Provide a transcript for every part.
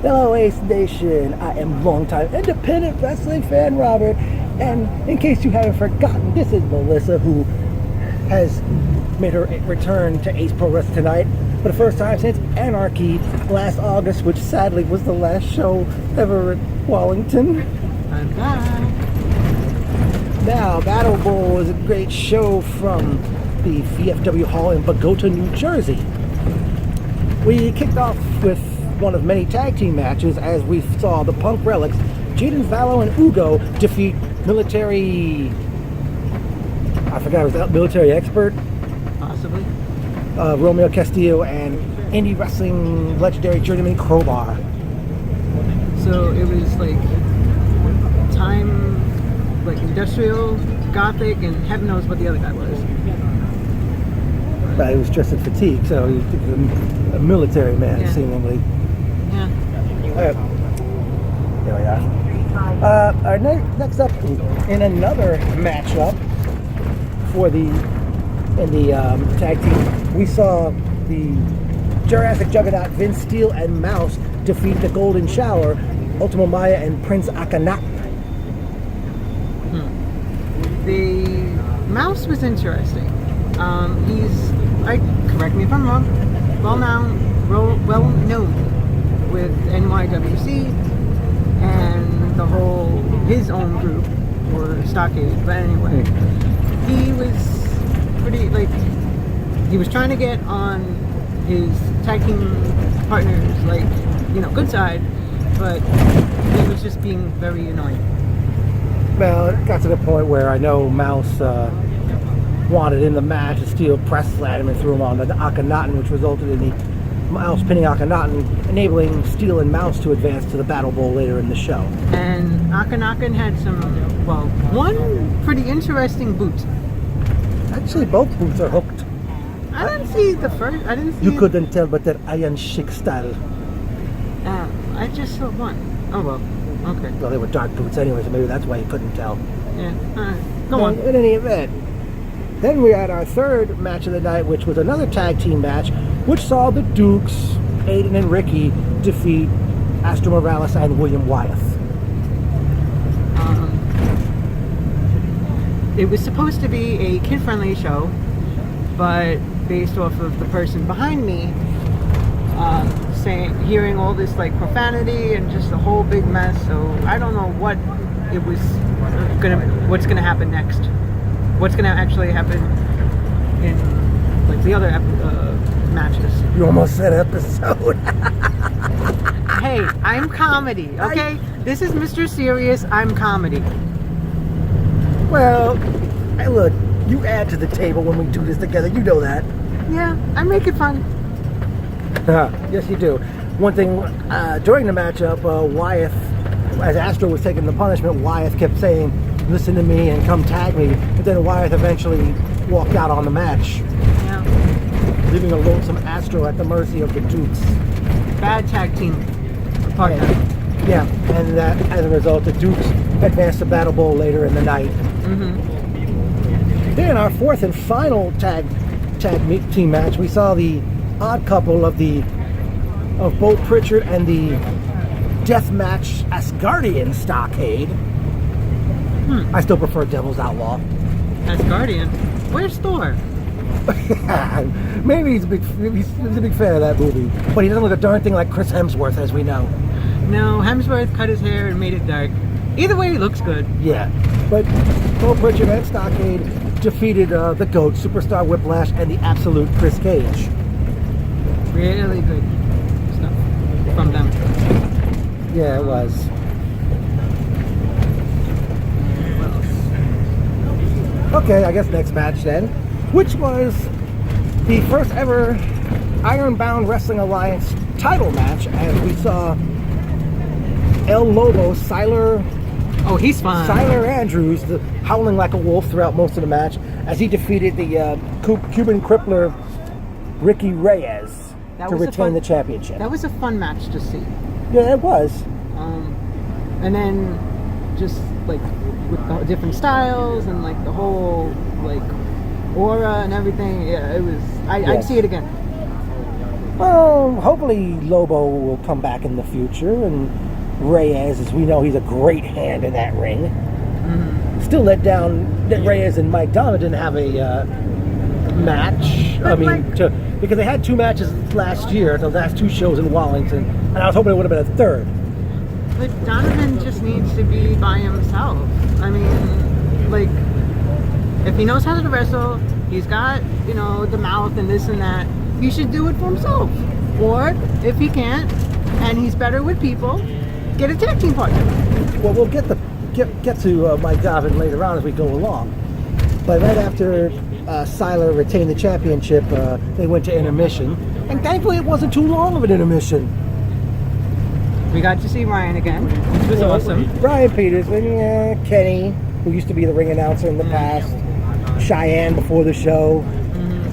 Hello, Ace Nation. I am longtime independent wrestling fan Robert, and in case you haven't forgotten, this is Melissa, who has made her return to Ace Pro Wrestling tonight for the first time since Anarchy last August, which sadly was the last show ever at Wallington. I'm back. Now, Battle Bowl is a great show from the VFW Hall in Bogota, New Jersey. We kicked off with one of many tag team matches as we saw the Punk Relics, Jaden Vallow and Ugo, defeat military... I forgot, was that military expert? Possibly. Romeo Castillo and indie wrestling legendary journeyman Crowbar. So it was like time, like industrial, gothic, and heaven knows what the other guy was. But he was dressed in fatigue, so he was a military man, Yeah. seemingly. Yeah. There we are. Our next up, in another matchup for the tag team, we saw the Jurassic Juggernaut Vince Steele and Mouse defeat the Golden Shower, Ultimo Maya and Prince Akhenaten. The Mouse was interesting. He's, correct me if I'm wrong, well known with NYWC and his own group, or Stockade. But anyway, he was pretty, he was trying to get on his tag team partners, good side, but he was just being very annoying. Well, it got to the point where I know Mouse wanted in the match, and Steele press slammed him and threw him on the Akhenaten, which resulted in the Mouse pinning Akhenaten, enabling Steele and Mouse to advance to the Battle Bowl later in the show. And Akhenaten had one pretty interesting boot. Actually, both boots are hooked. I didn't see the first. I didn't see. You couldn't tell, but they're Iron Sheik style. I just saw one. Oh well. Okay. Well, they were dark boots anyway, so maybe that's why you couldn't tell. Yeah. All right. Go on. In any event, then we had our third match of the night, which was another tag team match, which saw the Dukes, Aiden and Ricky, defeat Astro Morales and William Wyeth. It was supposed to be a kid-friendly show, but based off of the person behind me hearing all this profanity and just a whole big mess, so I don't know what's gonna happen next. What's gonna actually happen in the other matches. You almost said episode. Hey, I'm comedy, okay? This is Mr. Serious, I'm comedy. Well, hey, look, you add to the table when we do this together. You know that. Yeah, I make it fun. Yes, you do. One thing, during the matchup, Wyeth, as Astro was taking the punishment, Wyeth kept saying, "Listen to me and come tag me." But then Wyeth eventually walked out on the match, Yeah. leaving a lonesome Astro at the mercy of the Dukes. Bad tag team partner. Yeah, and that, as a result, the Dukes advanced to Battle Bowl later in the night. Then our fourth and final tag team match, we saw the odd couple of Bo Pritchard and the deathmatch Asgardian Stockade. I still prefer Devil's Outlaw. Asgardian? Where's Thor? Maybe he's a big fan of that movie, but he doesn't look a darn thing like Chris Hemsworth, as we know. No, Hemsworth cut his hair and made it dark. Either way, he looks good. Yeah, but Bo Pritchard and Stockade defeated the GOAT, Superstar Whiplash, and the absolute Chris Cage. Really good stuff from them. Yeah, it was. Okay, I guess next match then, which was the first ever Ironbound Wrestling Alliance title match, as we saw El Lobo, Siler Andrews, howling like a wolf throughout most of the match, as he defeated the Cuban crippler Ricky Reyes to retain the championship. That was a fun match to see. Yeah, it was. And then just with the different styles and the whole aura and everything. Yeah, it was. I'd see it again. Well, hopefully Lobo will come back in the future, and Reyes, as we know, he's a great hand in that ring. Mm-hmm. Still let down that Reyes and Mike Donovan didn't have a match. But Because they had 2 matches last year, the last 2 shows in Wallington, and I was hoping it would have been a third. But Donovan just needs to be by himself. I mean, like, if he knows how to wrestle, he's got, you know, the mouth and this and that, he should do it for himself. Or, if he can't, and he's better with people, get a tag team partner. Well, we'll get to Mike Donovan later on as we go along. But right after Siler retained the championship, they went to intermission. And thankfully it wasn't too long of an intermission. We got to see Ryan again, which was awesome. Brian Peterson, Kenny, who used to be the ring announcer in the past, Cheyenne before the show. Mm-hmm.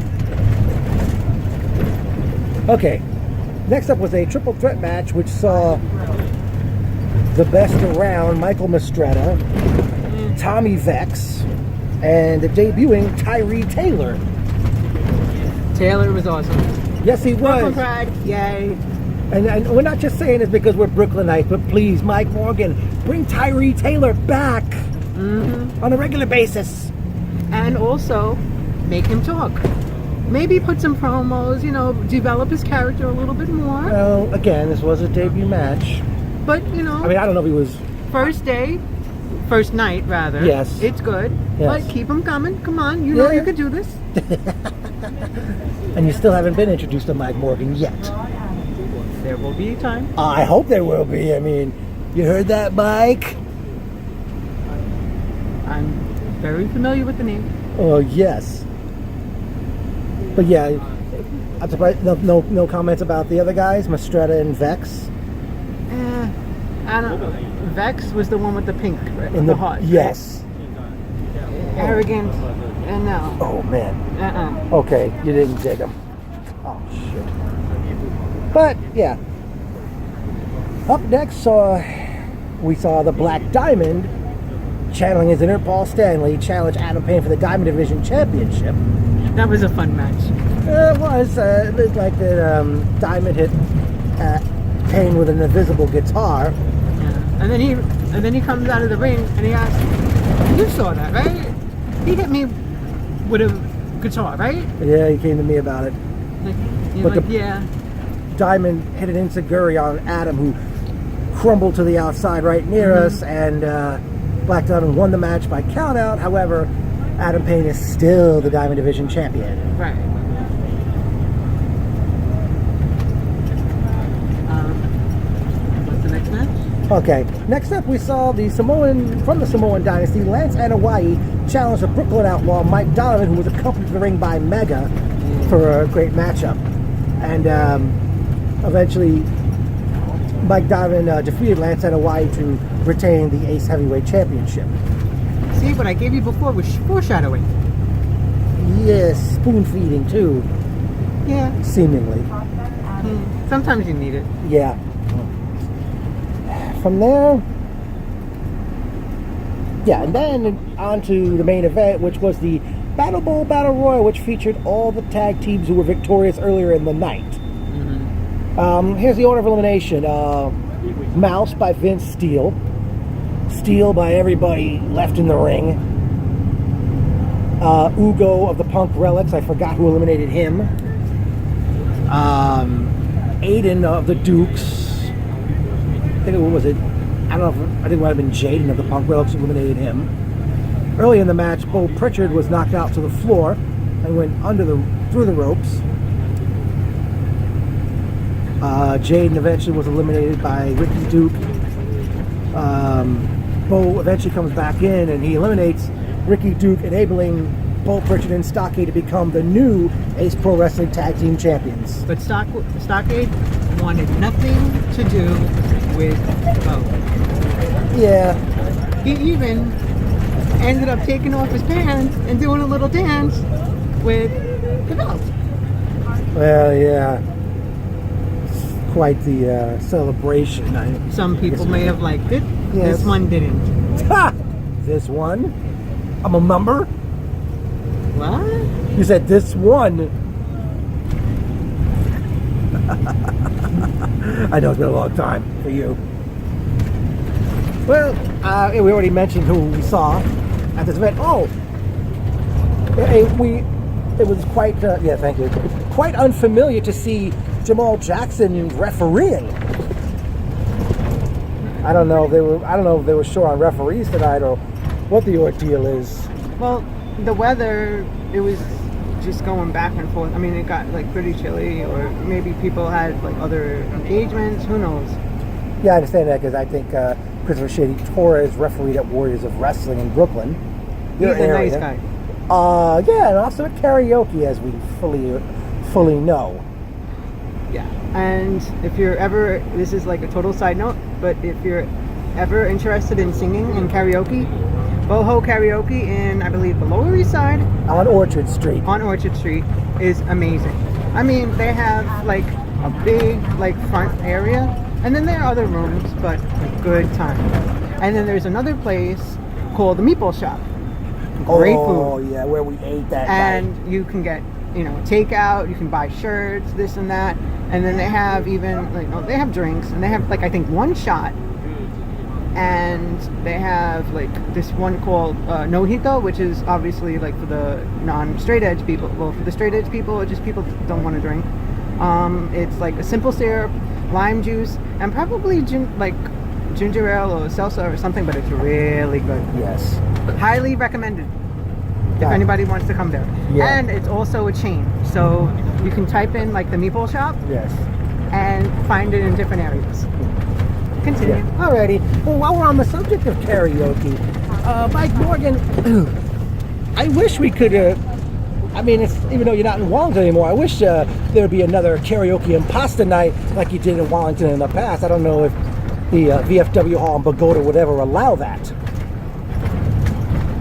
Okay, next up was a triple threat match which saw the best around Michael Mistretta, Tommy Vex, and the debuting Tyree Taylor. Taylor was awesome. Yes, he Brooklyn was. Pride, yay. And we're not just saying this because we're Brooklynites, but please, Mike Morgan, bring Tyree Taylor back on a regular basis. And also, make him talk. Maybe put some promos, you know, develop his character a little bit more. Well, again, this was a debut match. But, you know, I mean, I don't know if he was... first night, rather. Yes. It's good. Yes. But keep him coming. Come on, you know Yeah. you could do this. And you still haven't been introduced to Mike Morgan yet. There will be time. I hope there will be. I mean, you heard that, Mike? I'm very familiar with the name. Oh, yes. But yeah, I'm surprised. No comments about the other guys, Mistretta and Vex. I don't know. Vex was the one with the pink, right? In the heart. Yes. Right? Arrogant. And no. Oh man. Uh-uh. Okay, you didn't dig him. Oh shit. But yeah. Up next, we saw the Black Diamond channeling his inner Paul Stanley challenge Adam Payne for the Diamond Division Championship. That was a fun match. It was. It looked like that Diamond hit Payne with an invisible guitar. Yeah. And then he comes out of the ring and he asks, "You saw that, right? He hit me with a guitar, right?" Yeah, he came to me about it. But yeah. Diamond hit an enziguri on Adam, who crumbled to the outside right near us, and Black Diamond won the match by countout. However, Adam Payne is still the Diamond Division champion. Right. What's the next match? Okay, next up we saw from the Samoan Dynasty, Lance Anoa'i challenged the Brooklyn Outlaw Mike Donovan, who was accompanied to the ring by Mega, for a great matchup. And eventually, Mike Donovan defeated Lance Anoa'i to retain the Ace Heavyweight Championship. See, what I gave you before was foreshadowing. Yes, spoon feeding too, Yeah. seemingly. Sometimes you need it. Yeah. From there, yeah, and then on to the main event, which was the Battle Bowl Battle Royal, which featured all the tag teams who were victorious earlier in the night. Here's the order of elimination. Mouse by Vince Steele. Steele by everybody left in the ring. Ugo of the Punk Relics, I forgot who eliminated him. Aiden of the Dukes. I think what was it? I don't know. I think it might have been Jaden of the Punk Relics who eliminated him. Early in the match, Bo Pritchard was knocked out to the floor and went through the ropes. Jaden eventually was eliminated by Ricky Duke. Bo eventually comes back in and he eliminates Ricky Duke, enabling Bo Pritchard and Stockade to become the new Ace Pro Wrestling Tag Team Champions. But Stockade wanted nothing to do with Bo. Yeah. He even ended up taking off his pants and doing a little dance with the belt. Well, yeah. It's quite the celebration. Some people may have liked it. Yes. This one didn't. Ha! This one? I'm a member? What? You said this one. I know it's been a long time for you. Well, we already mentioned who we saw at this event. Oh, it was quite, yeah, thank you. Quite unfamiliar to see Jamal Jackson refereeing. I don't know if they were short on referees tonight or what the ordeal is. Well, the weather, it was just going back and forth. I mean, it got like pretty chilly, or maybe people had like other engagements. Who knows? Yeah, I understand that because I think Christopher Shady Torres refereed at Warriors of Wrestling in Brooklyn. He's a nice guy. Yeah, and also at karaoke, as we fully know. Yeah, and if you're ever, this is like a total side note, but if you're ever interested in singing in karaoke, Boho Karaoke in, I believe, the Lower East Side. On Orchard Street. On Orchard Street is amazing. I mean, they have like a big like front area, and then there are other rooms, but a good time. And then there's another place called the Meatball Shop. Great food. Oh, yeah, where we ate that and night. You can get, takeout, you can buy shirts, this and that. And then they have even, they have drinks, and they have, like, I think one shot. And they have, like, this one called Nojito, which is obviously, like, for the non-straight edge people. Well, for the straight edge people, it's just people that don't want to drink. It's, like, a simple syrup, lime juice, and probably, ginger ale or salsa or something, but it's really good. Yes. Highly recommended if anybody wants to come there. Yeah. And it's also a chain, so you can type in like the Meatball Shop. Yes. And find it in different areas. Continue. Yeah. Alrighty. Well, while we're on the subject of karaoke, Mike Morgan, I wish we could. Even though you're not in Wallington anymore, I wish there'd be another karaoke and pasta night like you did in Wallington in the past. I don't know if the VFW Hall in Bogota would ever allow that.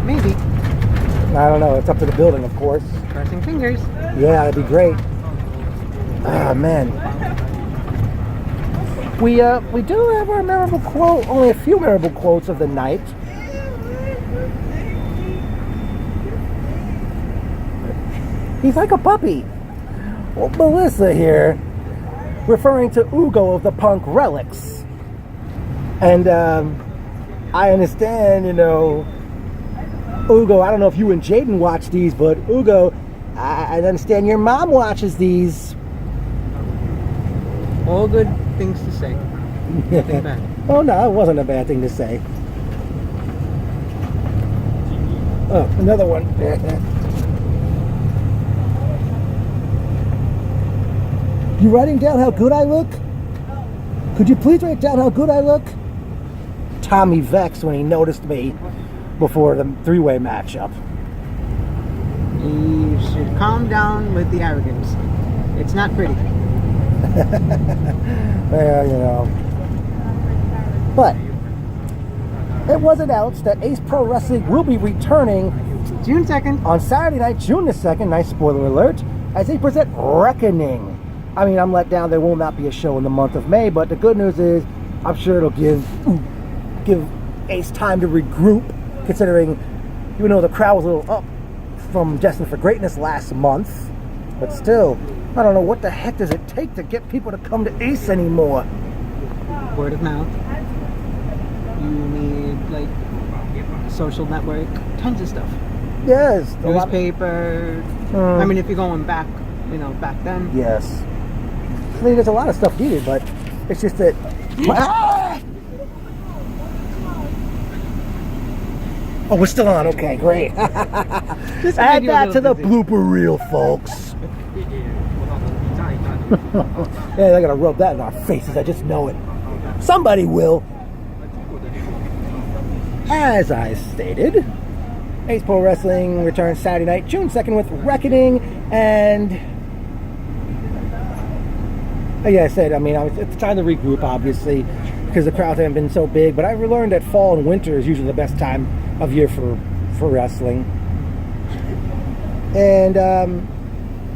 Maybe. I don't know. It's up to the building, of course. Crossing fingers. Yeah, that'd be great. Ah, man. We do have our memorable quote. Only a few memorable quotes of the night. He's like a puppy. Well, Melissa here, referring to Ugo of the Punk Relics. And I understand, Ugo, I don't know if you and Jaden watch these, but Ugo, I understand your mom watches these. All good things to say. Nothing bad. Oh, no, it wasn't a bad thing to say. Oh, another one. You writing down how good I look? Could you please write down how good I look? Tommy vexed when he noticed me before the three-way matchup. You should calm down with the arrogance. It's not pretty. Well, But it was announced that Ace Pro Wrestling will be returning June 2nd. On Saturday night, June the 2nd, nice spoiler alert, as they present Reckoning. I mean, I'm let down. There will not be a show in the month of May, but the good news is I'm sure it'll give Ace time to regroup, considering, even though the crowd was a little up from Destined for Greatness last month, but still, I don't know what the heck does it take to get people to come to Ace anymore. Word of mouth. You need, like, social network, tons of stuff. Yes. Newspaper. I mean, if you're going back, back then. Yes. I mean, there's a lot of stuff needed, but it's just that... Oh, we're still on. Okay, great. Add that to the blooper reel, folks. Yeah, they're going to rub that in our faces. I just know it. Somebody will. As I stated, Ace Pro Wrestling returns Saturday night, June 2nd with Reckoning, and yeah, I said, it's time to regroup, obviously, because the crowds haven't been so big, but I've learned that fall and winter is usually the best time of year for wrestling. And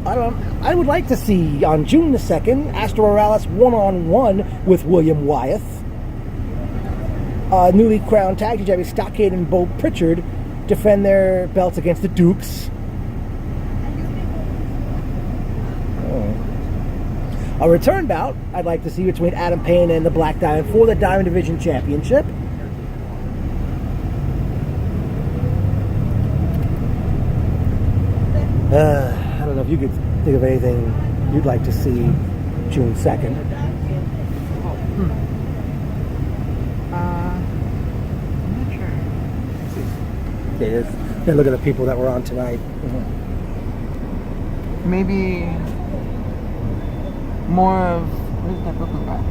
I would like to see on June the 2nd, Astro Morales one-on-one with William Wyeth. Newly crowned tag team champions Stockade and Bo Pritchard defend their belts against the Dukes. A return bout I'd like to see between Adam Payne and the Black Diamond for the Diamond Division Championship. I don't know if you could think of anything you'd like to see June 2nd. I'm not sure. Yeah, look at the people that were on tonight. Maybe more of, what is that Brooklyn guy?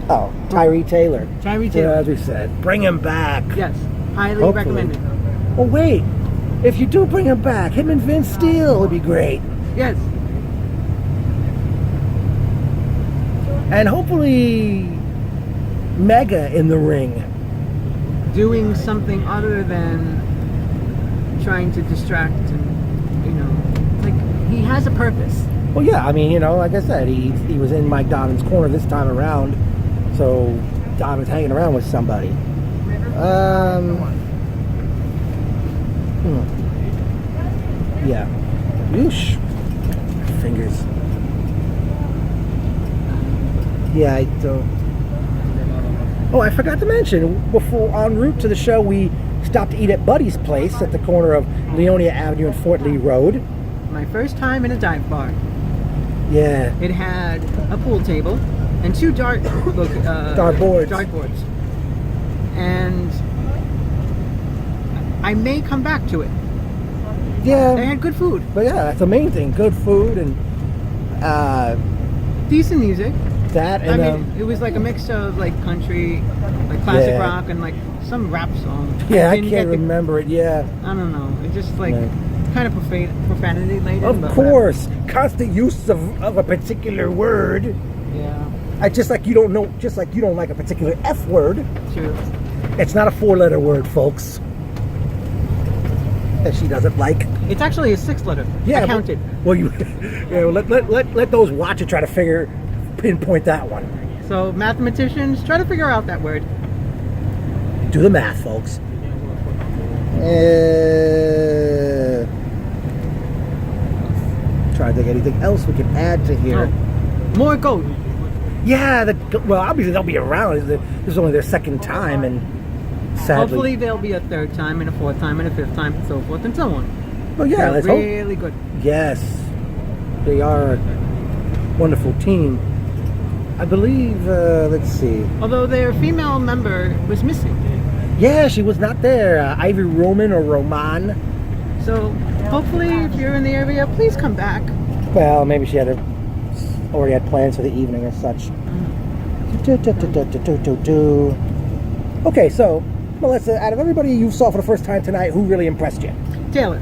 Oh, Tyree Taylor. Tyree Taylor. Yeah, as we said, bring him back. Yes, highly Hopefully. recommended. Oh wait, if you do bring him back, him and Vince Steele would be great. Yes. And hopefully Mega in the ring. Doing something other than trying to distract and, you know, like, he has a purpose. Well, yeah, I mean, you know, like I said, he was in Mike Donovan's corner this time around, so Donovan's hanging around with somebody. Yeah. Whoosh. Fingers. Yeah, I don't. Oh, I forgot to mention, before en route to the show, we stopped to eat at Buddy's place at the corner of Leonia Avenue and Fort Lee Road. My first time in a dive bar. Yeah. It had a pool table and two dartboards. Dartboards. And I may come back to it. Yeah. They had good food. But yeah, that's the main thing. Good food and decent music. that and I mean, it was like a mix of like country, like classic Yeah. rock, and like some rap song. yeah, I didn't can't get the- remember it. Yeah. I don't know. It just like Right. kind of profanity laden. Of but course, constant use of a particular word. Yeah, Just like you don't know, just like you don't like a particular F word. true. It's not a 4-letter word, folks. That she doesn't like. It's actually a 6-letter. Yeah, I counted. Well, you, yeah, well, let those watch it try to pinpoint that one. So mathematicians, try to figure out that word. Do the math, folks. Trying to think of anything else we can add to here. Oh, more goat. Yeah, well, obviously they'll be around. This is only their second time, and sadly, Hopefully there'll be a third time and a fourth time and a fifth time, and so forth and so on. well, yeah, They're let's hope. really good. Yes, they are a wonderful team. I believe. Let's see. Although their female member was missing. Yeah, she was not there. Ivy Roman or Roman. So hopefully if you're in the area, please come back. Well, maybe she already had plans for the evening or such. Okay, so Melissa, out of everybody you saw for the first time tonight, who really impressed you? Taylor.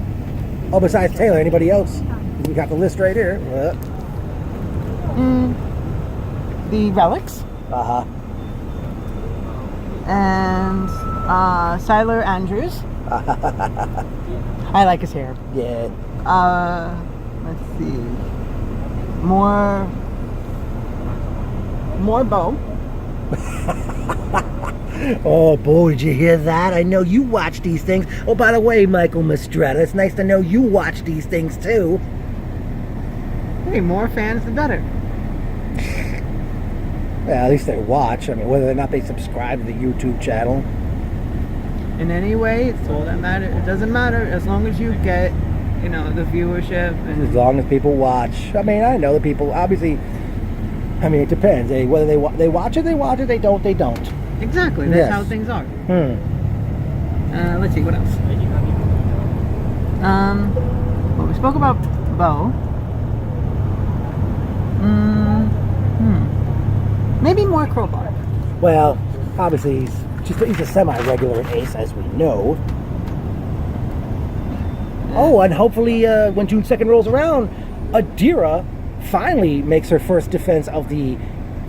Oh, besides Taylor, anybody else? We got the list right here. The Relics. Uh-huh. And Siler Andrews. I like his hair. Yeah. Let's see. More Bo. Oh, boy, did you hear that? I know you watch these things. Oh, by the way, Michael Mistretta, it's nice to know you watch these things, too. Hey, more fans the better. Well, at least they watch. I mean, whether or not they subscribe to the YouTube channel. In any way, it's all that matters. It doesn't matter as long as you get, the viewership As and long as people watch. I mean, I know the people, obviously, I mean, it depends. Whether they watch it, they watch it. They don't, they don't. exactly. That's Yes. how things are. Hmm. Let's see what else. Well, we spoke about Bo. Maybe more Crowbar. Well, obviously, he's a semi-regular in Ace, as we know. Oh, and hopefully, when June 2nd rolls around, Adira finally makes her first defense of the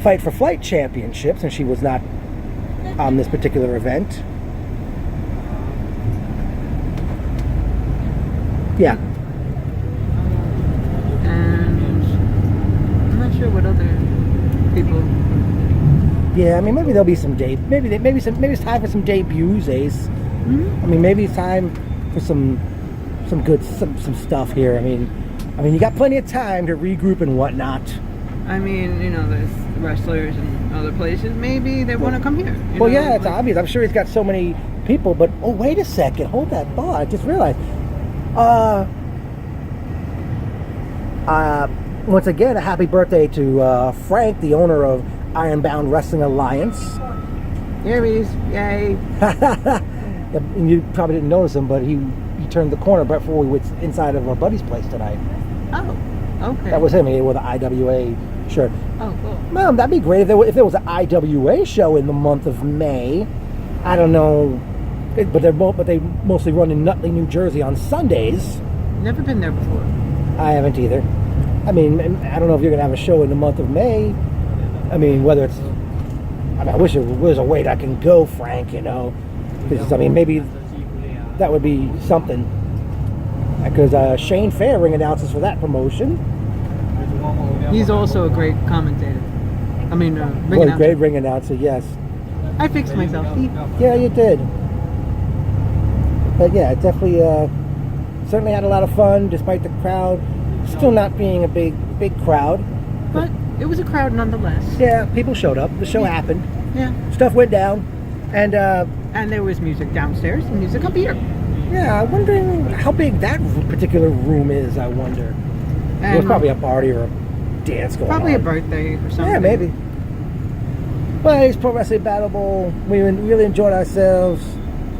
Fight for Flight Championship, since she was not on this particular event. Yeah. And I'm not sure what other people. Yeah, I mean, maybe there'll be some maybe it's time for some debuts, Ace. Mm-hmm. I mean, maybe it's time for some good stuff here. I mean, I mean, you got plenty of time to regroup and whatnot. I mean, there's wrestlers in other places. Maybe they want to come here. Well, yeah, it's obvious. I'm sure he's got so many people, but oh, wait a second. Hold that thought. I just realized. Once again, a happy birthday to Frank, the owner of Ironbound Wrestling Alliance. Here he is. Yay. And you probably didn't notice him, but he turned the corner right before we went inside of our buddy's place tonight. Oh, okay. That was him. He wore the IWA shirt. Oh, cool. Well, that'd be great if there was an IWA show in the month of May. I don't know, but they mostly run in Nutley, New Jersey on Sundays. Never been there before. I haven't either. I mean, I don't know if you're gonna have a show in the month of May. I mean, whether it's. I wish there was a way that I can go, Frank. Because I mean, maybe that would be something. Because Shane Fair ring announces for that promotion. He's also a great commentator. I mean, ring Well, announcer. great ring announcer, yes. I fixed myself. Yeah, you did. But yeah, it definitely certainly had a lot of fun, despite the crowd still not being a big crowd. But it was a crowd nonetheless. Yeah, people showed up. The show happened. Yeah. Stuff went down, and there was music downstairs and music up here. yeah, I'm wondering how big that particular room is. I wonder. It was probably a party or a dance going Probably on. a birthday or something. Yeah, maybe. Well, it's Pro Wrestling Battle Bowl. We really enjoyed ourselves.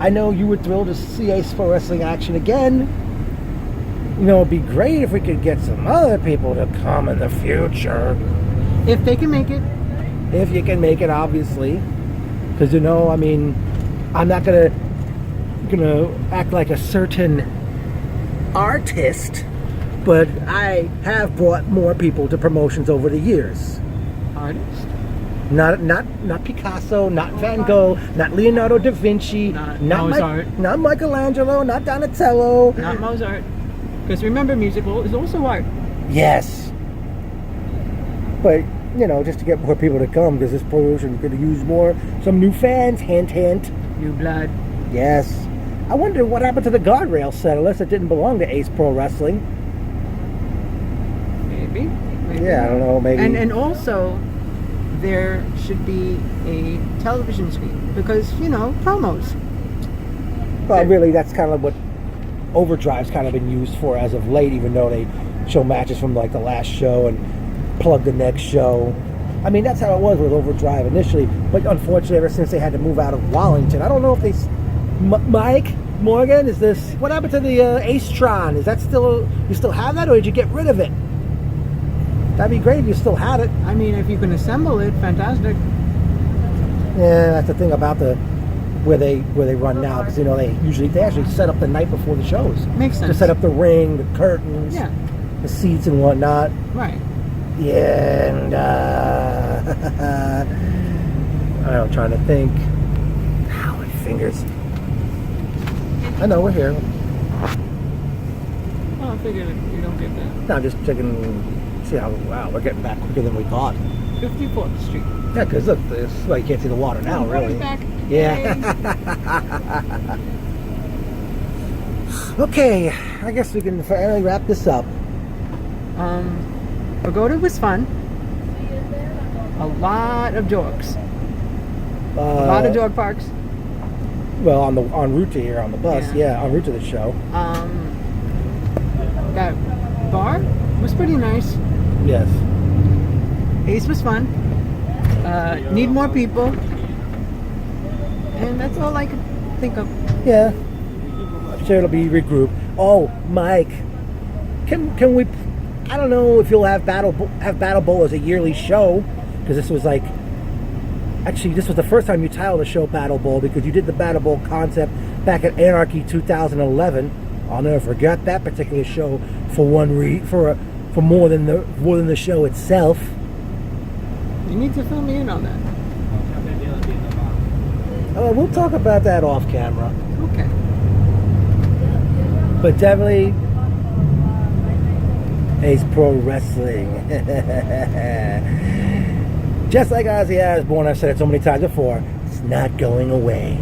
I know you were thrilled to see Ace Pro Wrestling action again. It'd be great if we could get some other people to come in the future. If they can make it. If you can make it, obviously. Because, I mean, I'm not gonna act like a certain artist, but I have brought more people to promotions over the years. Artist? Not Picasso, not Van Gogh, not Leonardo da Vinci, Not Mozart. not Michelangelo, not Donatello. Not Mozart. Because remember, musical is also art. Yes. But, just to get more people to come, because this promotion could use some new fans, hint, hint. New blood. Yes. I wonder what happened to the guardrail set, unless it didn't belong to Ace Pro Wrestling. Maybe. Yeah, I don't know, maybe. And also, there should be a television screen. Because, promos. Well, really, that's kind of what Overdrive's kind of been used for as of late, even though they show matches from like the last show and plug the next show. I mean, that's how it was with Overdrive initially, but unfortunately, ever since they had to move out of Wallington, I don't know if they. Mike Morgan, what happened to the Ace-tron? Is that you still have that, or did you get rid of it? That'd be great if you still had it. I mean, if you can assemble it, fantastic. Yeah, that's the thing about where they run now, because they actually set up the night before the shows. Makes sense. To set up the ring, the curtains, the seats and whatnot. Right. Yeah, and I'm trying to think. Ow, my fingers. I know we're here. Well, I figured you don't get that. No, I'm just checking. See how we're getting back quicker than we thought. 54th Street. Yeah, because look, you can't see the water now, really. Back. Yeah. Okay, I guess we can finally wrap this up. Pagoda was fun. A lot of dogs. A lot of dog parks. Well, en route to here on the bus, Yeah. en route to the show. That bar was pretty nice. Yes. Ace was fun. Need more people. And that's all I could think of. Yeah. I'm sure it'll be regrouped. Oh, Mike, can we? I don't know if you'll have Battle Bowl as a yearly show, because this was this was the first time you titled the show Battle Bowl, because you did the Battle Bowl concept back at Anarchy 2011. I'll never forget that particular show for more than the show itself. You need to fill me in on that. We'll talk about that off camera. Okay. But definitely Ace Pro Wrestling. Just like Ozzy Osbourne, I've said it so many times before, it's not going away.